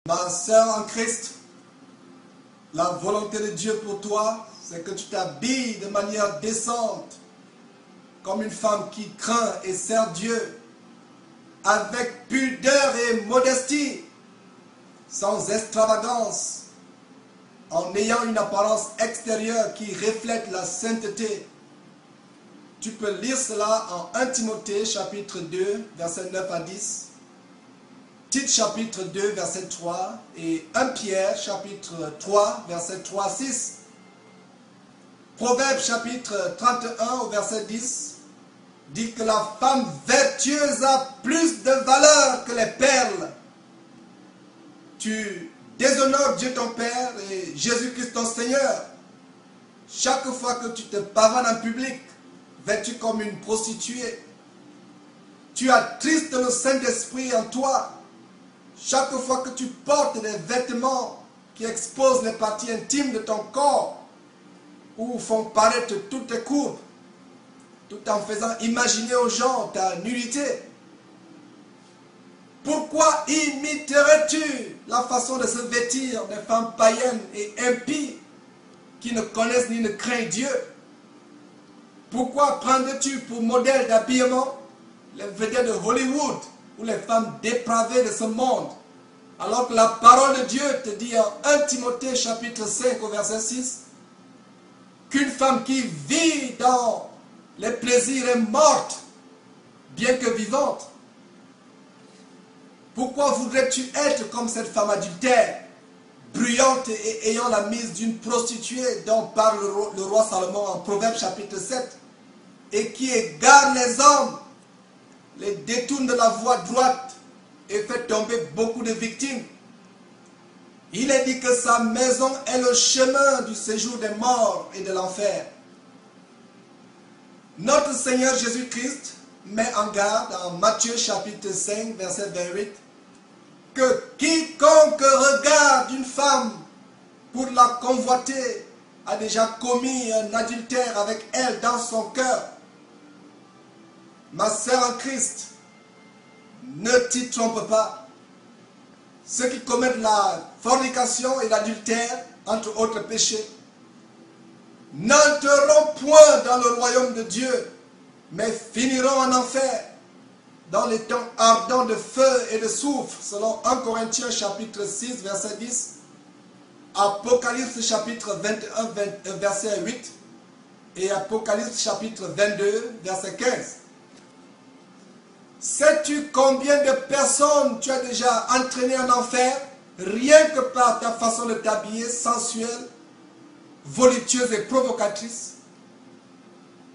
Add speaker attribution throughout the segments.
Speaker 1: Ma sœur en Christ, la volonté de Dieu pour toi, c'est que tu t'habilles de manière décente, comme une femme qui craint et sert Dieu, avec pudeur et modestie, sans extravagance, en ayant une apparence extérieure qui reflète la sainteté. Tu peux lire cela en 1 Timothée chapitre 2, versets 9 à 10, Tite chapitre 2, verset 3, et 1 Pierre chapitre 3, verset 3 à 6. Proverbe chapitre 31 au verset 10 dit que la femme vertueuse a plus de valeur que les perles. Tu déshonores Dieu ton Père et Jésus-Christ ton Seigneur. Chaque fois que tu te pavanes en public, vêtu comme une prostituée, tu attristes le Saint-Esprit en toi. Chaque fois que tu portes des vêtements qui exposent les parties intimes de ton corps ou font paraître toutes tes courbes, tout en faisant imaginer aux gens ta nudité, pourquoi imiterais-tu la façon de se vêtir des femmes païennes et impies qui ne connaissent ni ne craignent Dieu? Pourquoi prendrais-tu pour modèle d'habillement les vedettes de Hollywood ou les femmes dépravées de ce monde, alors que la parole de Dieu te dit en 1 Timothée chapitre 5 au verset 6 qu'une femme qui vit dans les plaisirs est morte, bien que vivante? Pourquoi voudrais-tu être comme cette femme adultère, bruyante et ayant la mise d'une prostituée dont parle le roi Salomon en Proverbe chapitre 7, et qui égare les hommes, les détourne de la voie droite et fait tomber beaucoup de victimes? Il est dit que sa maison est le chemin du séjour des morts et de l'enfer. Notre Seigneur Jésus-Christ met en garde en Matthieu chapitre 5 verset 28 que quiconque regarde une femme pour la convoiter a déjà commis un adultère avec elle dans son cœur. Ma sœur en Christ, ne t'y trompe pas. Ceux qui commettent la fornication et l'adultère, entre autres péchés, n'entreront point dans le royaume de Dieu, mais finiront en enfer, dans les temps ardents de feu et de soufre, selon 1 Corinthiens chapitre 6, verset 10, Apocalypse chapitre 21, verset 8, et Apocalypse chapitre 22, verset 15. Sais-tu combien de personnes tu as déjà entraînées en enfer, rien que par ta façon de t'habiller sensuelle, voluptueuse et provocatrice?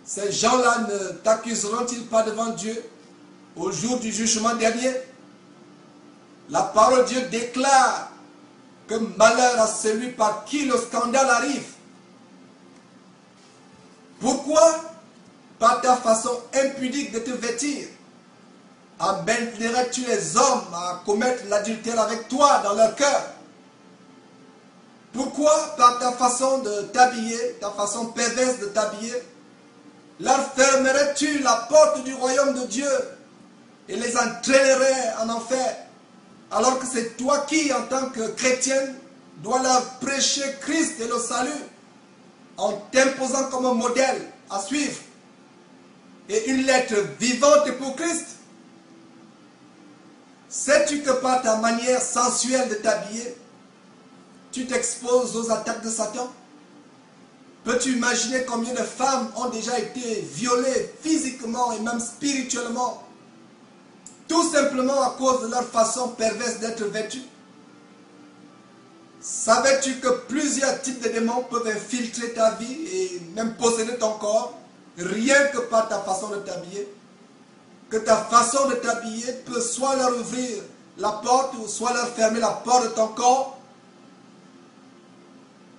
Speaker 1: Ces gens-là ne t'accuseront-ils pas devant Dieu au jour du jugement dernier? La parole de Dieu déclare que malheur à celui par qui le scandale arrive. Pourquoi? Par ta façon impudique de te vêtir, amènerais-tu les hommes à commettre l'adultère avec toi dans leur cœur? Pourquoi? Par ta façon de t'habiller, ta façon perverse de t'habiller, leur fermerais-tu la porte du royaume de Dieu et les entraînerais en enfer, alors que c'est toi qui, en tant que chrétienne, dois leur prêcher Christ et le salut, en t'imposant comme un modèle à suivre et une lettre vivante pour Christ? Sais-tu que par ta manière sensuelle de t'habiller, tu t'exposes aux attaques de Satan? Peux-tu imaginer combien de femmes ont déjà été violées physiquement et même spirituellement, tout simplement à cause de leur façon perverse d'être vêtues? Savais-tu que plusieurs types de démons peuvent infiltrer ta vie et même posséder ton corps, rien que par ta façon de t'habiller? Que ta façon de t'habiller peut soit leur ouvrir la porte ou soit leur fermer la porte de ton corps,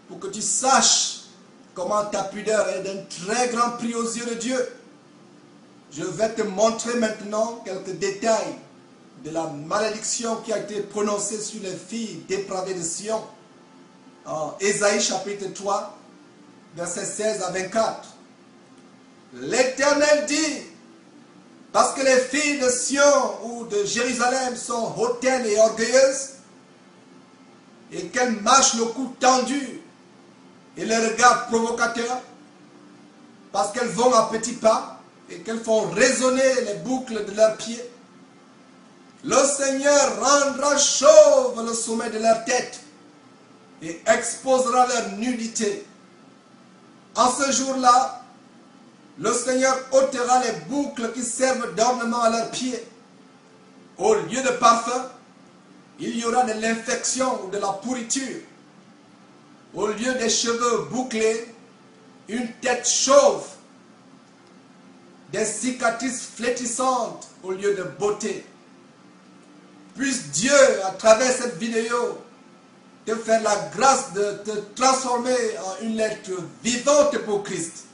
Speaker 1: pour que tu saches comment ta pudeur est d'un très grand prix aux yeux de Dieu. Je vais te montrer maintenant quelques détails de la malédiction qui a été prononcée sur les filles dépravées de Sion en Ésaïe chapitre 3, versets 16 à 24. L'Éternel dit: parce que les filles de Sion ou de Jérusalem sont hautaines et orgueilleuses, et qu'elles marchent le cou tendu et le regard provocateur, parce qu'elles vont à petits pas et qu'elles font résonner les boucles de leurs pieds, le Seigneur rendra chauve le sommet de leur tête et exposera leur nudité. En ce jour-là, le Seigneur ôtera les boucles qui servent d'ornement à leurs pieds. Au lieu de parfum, il y aura de l'infection ou de la pourriture. Au lieu des cheveux bouclés, une tête chauve. Des cicatrices flétissantes au lieu de beauté. Puisse Dieu, à travers cette vidéo, te faire la grâce de te transformer en une lettre vivante pour Christ.